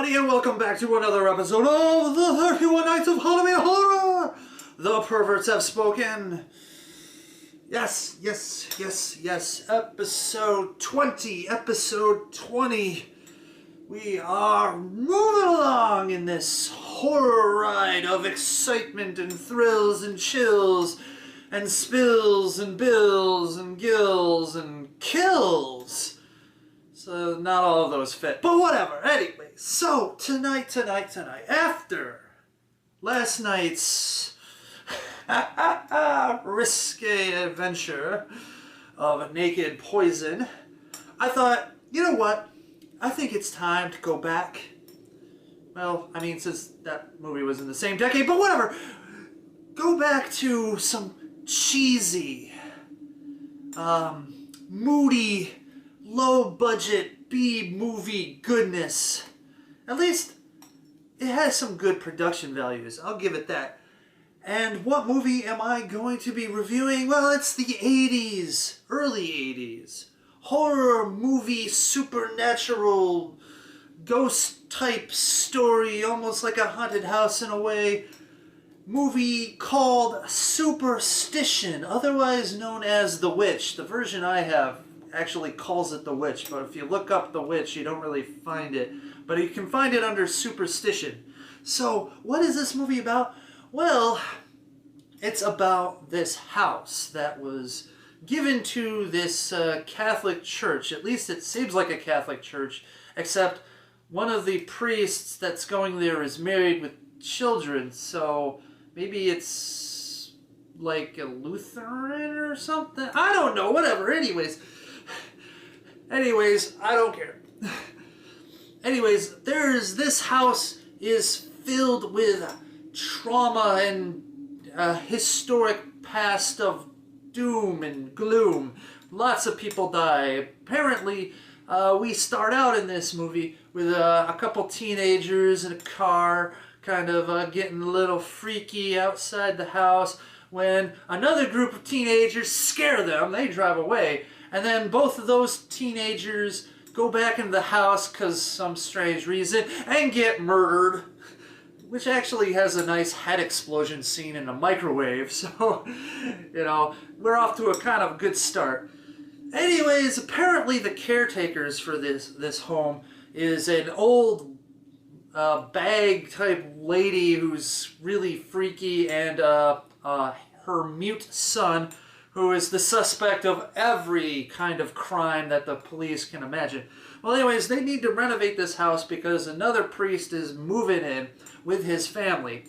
everybody, and welcome back to another episode of the 31 Nights of Halloween Horror! The Perverts Have Spoken. Yes, episode 20. We are moving along in this horror ride of excitement and thrills and chills and spills and bills and gills and kills. So not all of those fit, but whatever. Anyway, so tonight, after last night's risque adventure of naked poison, I thought, you know what? I think it's time to go back. Well, I mean, since that movie was in the same decade, but whatever. Go back to some cheesy, moody, low-budget B-movie goodness. At least it has some good production values. I'll give it that. And what movie am I going to be reviewing? Well, it's the 80s, early 80s. Horror movie, supernatural, ghost-type story, almost like a haunted house in a way. Movie called Superstition, otherwise known as The Witch. The version I have actually calls it The Witch, but if you look up The Witch, you don't really find it. But you can find it under Superstition. So, what is this movie about? Well, it's about this house that was given to this Catholic church. At least it seems like a Catholic church, except one of the priests that's going there is married with children, so maybe it's like a Lutheran or something? I don't know, whatever. Anyways, I don't care. Anyways, this house is filled with trauma and a historic past of doom and gloom. Lots of people die. Apparently, we start out in this movie with a couple teenagers in a car, kind of getting a little freaky outside the house, when another group of teenagers scare them. They drive away. And then both of those teenagers go back into the house because some strange reason and get murdered, which actually has a nice head explosion scene in a microwave. So, you know, we're off to a kind of good start. Anyways, apparently the caretakers for this home is an old bag type lady who's really freaky, and her mute son, who is the suspect of every kind of crime that the police can imagine. Well, anyways, they need to renovate this house because another priest is moving in with his family.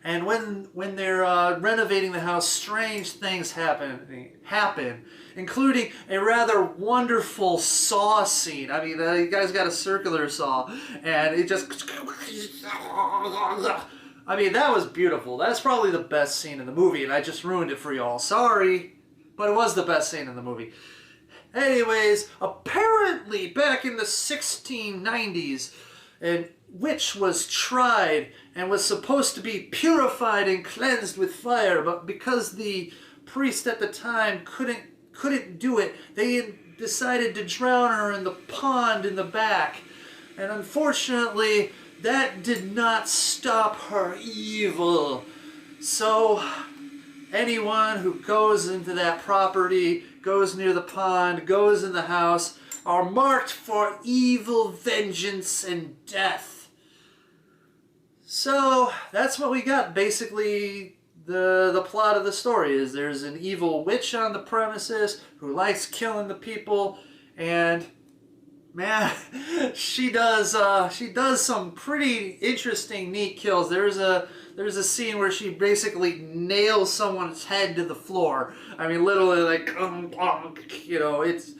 And when they're renovating the house, strange things happen, including a rather wonderful saw scene. I mean, the guy's got a circular saw, and it just... I mean, that was beautiful. That's probably the best scene in the movie, and I just ruined it for y'all. Sorry, but it was the best scene in the movie. Anyways, apparently back in the 1690s, a witch was tried and was supposed to be purified and cleansed with fire, but because the priest at the time couldn't do it, they decided to drown her in the pond in the back. And unfortunately, that did not stop her evil. So anyone who goes into that property, goes near the pond, goes in the house, are marked for evil vengeance and death. So that's what we got. Basically, the plot of the story is there's an evil witch on the premises who likes killing the people, and man, she does some pretty interesting, neat kills. There's a scene where she basically nails someone's head to the floor. I mean, literally, like, you know, it's...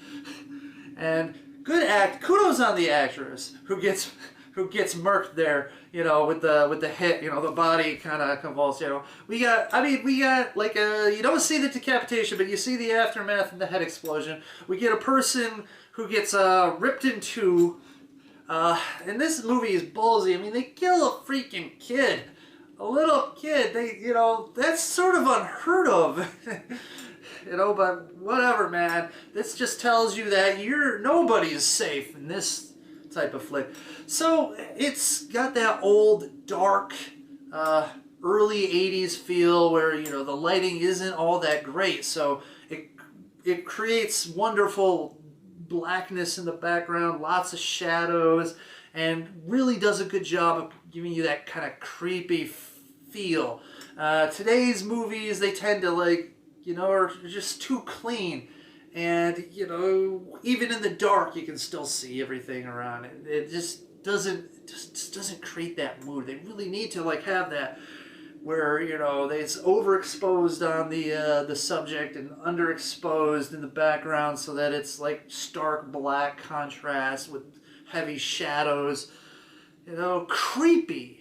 And kudos on the actress who gets murked there, you know, with the hit, you know, the body kind of convulsed, you know. We got like you don't see the decapitation, but you see the aftermath and the head explosion. We get a person who gets ripped in two. And this movie is ballsy. I mean, they kill a freaking kid. A little kid. You know, that's sort of unheard of. You know, but whatever, man. This just tells you that nobody's safe in this type of flick. So it's got that old, dark, early 80s feel where, you know, the lighting isn't all that great. So it creates wonderful blackness in the background, lots of shadows, and really does a good job of giving you that kind of creepy feel. Today's movies, they tend to, like, you know, are just too clean. And, you know, even in the dark, you can still see everything around it. It just doesn't create that mood. They really need to, like, have that where, you know, it's overexposed on the subject and underexposed in the background so that it's like stark black contrast with heavy shadows. You know, creepy.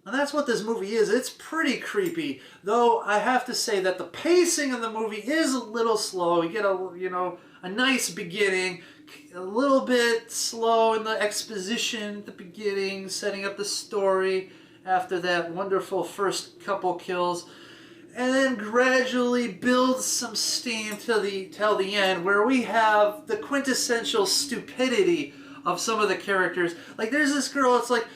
And that's what this movie is. It's pretty creepy. Though I have to say that the pacing of the movie is a little slow. You get a nice beginning, a little bit slow in the exposition at the beginning, setting up the story after that wonderful first couple kills, and then gradually builds some steam till the end, where we have the quintessential stupidity of some of the characters. Like, there's this girl, it's like,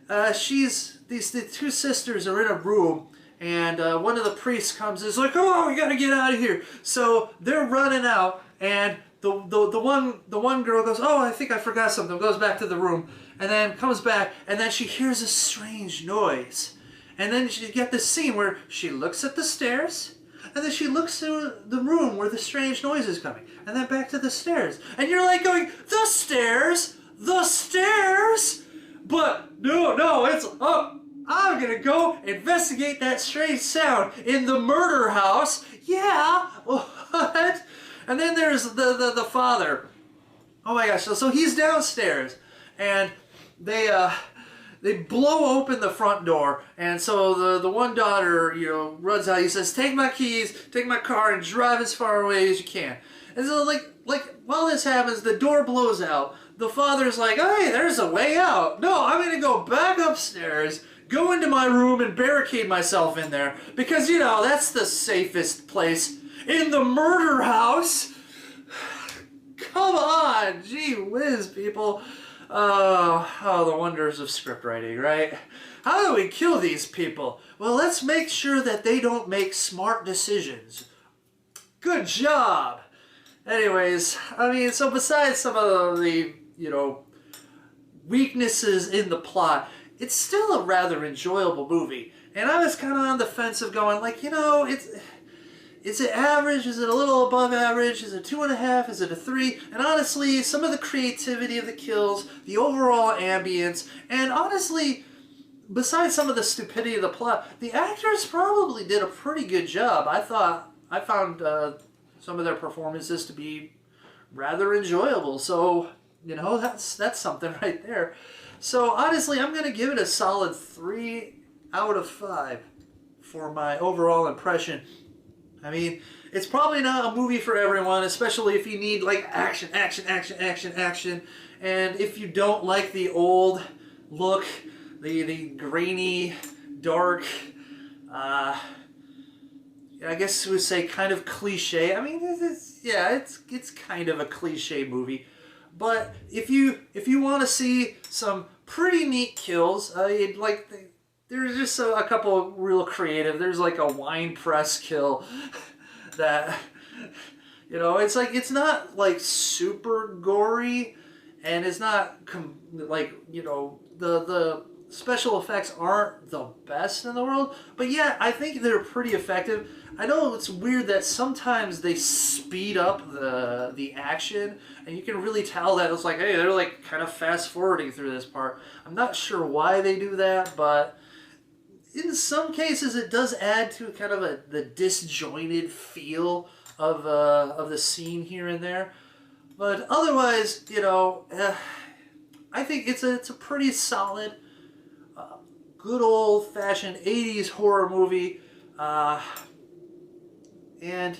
the two sisters are in a room, and one of the priests comes and is like, "Oh, we gotta get out of here." So they're running out, and the one girl goes, "Oh, I think I forgot something," goes back to the room, and then comes back, and then she hears a strange noise. And then you get this scene where she looks at the stairs, and then she looks to the room where the strange noise is coming, and then back to the stairs. And you're like going, "The stairs? The stairs?" But no, it's, "Oh, I'm gonna go investigate that strange sound in the murder house." Yeah, what? And then there's the father. Oh my gosh, so he's downstairs, and they blow open the front door, and so the one daughter, you know, runs out. He says, "Take my keys, take my car, and drive as far away as you can." And so like while this happens, the door blows out. The father's like, "Hey, there's a way out. No, I'm gonna go back upstairs, go into my room, and barricade myself in there, because, you know, that's the safest place in the murder house." Come on, gee whiz, people. Oh, the wonders of script writing, right? How do we kill these people? Well, let's make sure that they don't make smart decisions. Good job. Anyways, I mean, so besides some of the, you know, weaknesses in the plot, it's still a rather enjoyable movie. And I was kind of on the fence of going, like, you know, is it average? Is it a little above average? Is it 2.5? Is it a 3? And honestly, some of the creativity of the kills, the overall ambience, and honestly, besides some of the stupidity of the plot, the actors probably did a pretty good job. I found some of their performances to be rather enjoyable. So, you know, that's something right there. So honestly, I'm going to give it a solid 3 out of 5 for my overall impression. I mean, it's probably not a movie for everyone, especially if you need, like, action. And if you don't like the old look, the grainy, dark, I guess we would say kind of cliche. I mean, it's kind of a cliche movie. But if you want to see some pretty neat kills, there's just a couple real creative. There's like a wine press kill that, you know, it's like, it's not like super gory, and it's not like, you know, the special effects aren't the best in the world, but yeah, I think they're pretty effective. I know it's weird that sometimes they speed up the action, and you can really tell that it's like, hey, they're like kind of fast forwarding through this part. I'm not sure why they do that, but in some cases it does add to kind of the disjointed feel of the scene here and there. But otherwise, you know, I think it's a pretty solid, good old-fashioned 80s horror movie. And,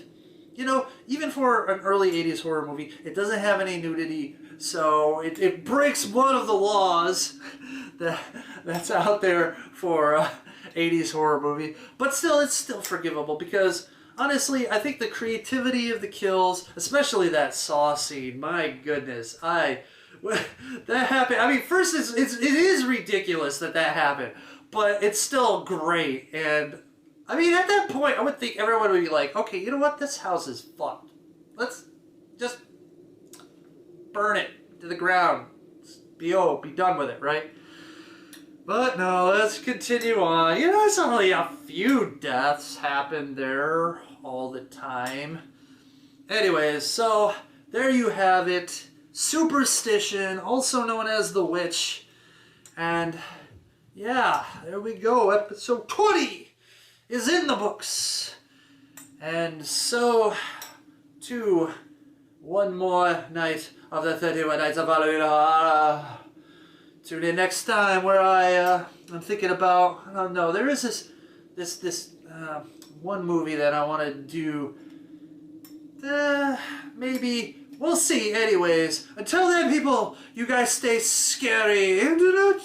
you know, even for an early 80s horror movie, it doesn't have any nudity, so it breaks one of the laws that's out there for 80s horror movie. But still, it's still forgivable, because honestly, I think the creativity of the kills, especially that saw scene, my goodness, I that happened. I mean, first, it is ridiculous that happened, but it's still great. And, I mean, at that point, I would think everyone would be like, okay, you know what? This house is fucked. Let's just burn it to the ground. Be done with it, right? But no, let's continue on. You know, it's only a few deaths happen there all the time. Anyways, so there you have it. Superstition, also known as the witch. And yeah, there we go. Episode 20 is in the books. And so, to one more night of the 31 Nights of Halloween. Tune in next time where I'm thinking about, I don't know, there is this one movie that I want to do. Maybe, we'll see. Anyways, until then, people, you guys stay scary and do not